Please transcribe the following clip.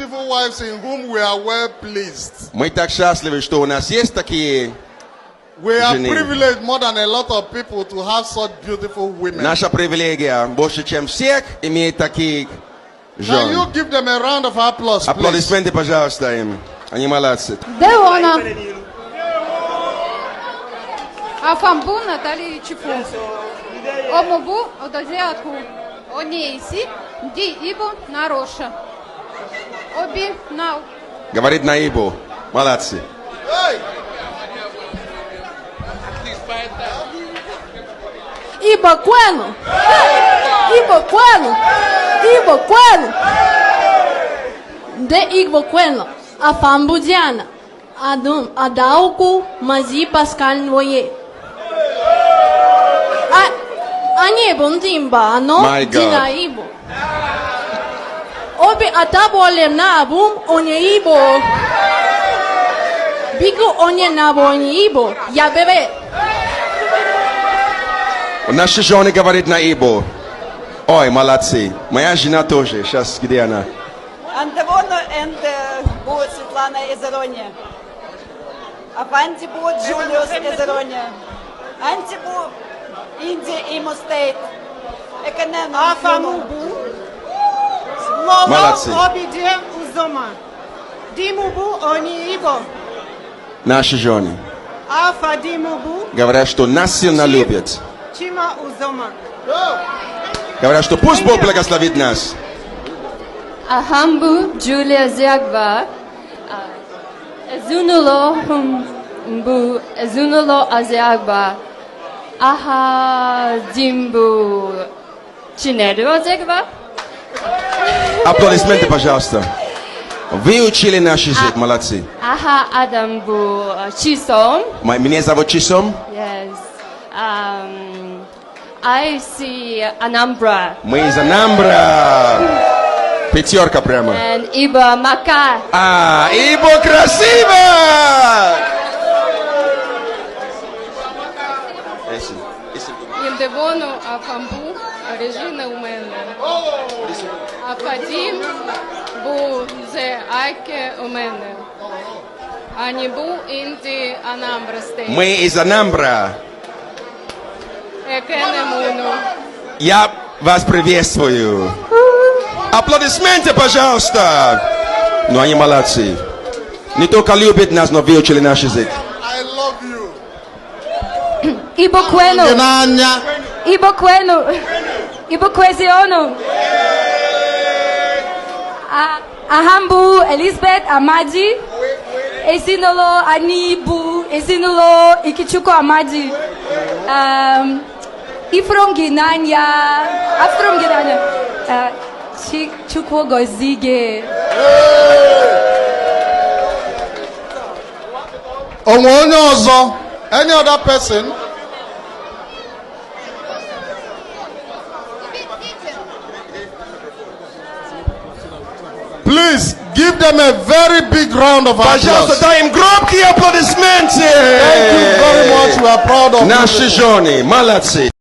beautiful wives in whom we are well pleased. Мы так счастливы, что у нас есть такие We are жены. privileged more than a lot of people to have such beautiful women. Наша привилегия больше, чем всех, иметь таких Can жен. you give them a round of applause, please? Аплодисменты, пожалуйста, им. Они молодцы. Де вона? Афамбу Наталии Чифу. Омобу одозятку. Онейси. Ди ибо нароша. Оби нау. Говорит на Ибу. Молодцы. Hey! Iba kwenu. Iba kwenu. Iba kwenu. De igbo kwenu. Afambu Diana. Adauku mazi Pascal Noye. Anye bondimba no My God. dina ibo. Obi atabo na abum onye ibo. Bigo onye nabo onye ibo. Ya bebe. Наши жены говорит на Ибу. Ой, молодцы. Моя жена тоже. Сейчас, где она? Антевоно будет Светлана Эзерония. Афанти будет Джулиус Эзерония. Антибу Инди Имо Стейт. Афамубу. Молодцы. Лоло обиде узома. Димубу они ибо. Наши жены Афа димубу. говорят, что нас сильно любят. Чима узома. Говорят, что пусть Бог благословит нас. Ahambu Julia Ziagba Ezunulo Humbu Ezunulo Aziagba Aha Jimbu Chineru Aziagba. Аплодисменты, пожалуйста. Вы учили наш язык, молодцы. Aha Adambu Chisom. Меня зовут Чисом. Yes. I see Anambra. Мы из Анамбра. Пятерка прямо. And Iba Maka. Ибо красиво! Індевону Афамбу Режина у мене. Афадім Бузе Айке у мене. Анібу Інді Анамбра Стейт. Мы из Анамбра. Екенемуну. Я вас приветствую. Аплодисменты, пожалуйста. Ну, они молодцы. Не только любят нас, но выучили наш язык. I love you. Ibo Kwenu. Nanya. Ibo Kwenu. Ibo Kwesiono. Ahambu Elizabeth Amadi. Esinolo Anibu. Esinolo Ikichuko Amadi. Ifrom Ginanya. Afrom Ginanya. Chukwo Gozige. Onye ọzọ? Any other person? Please give them a very big round of applause. Пожалуйста, дай им громкие аплодисменты. Thank you very much. We are proud of you. Наши жены, молодцы.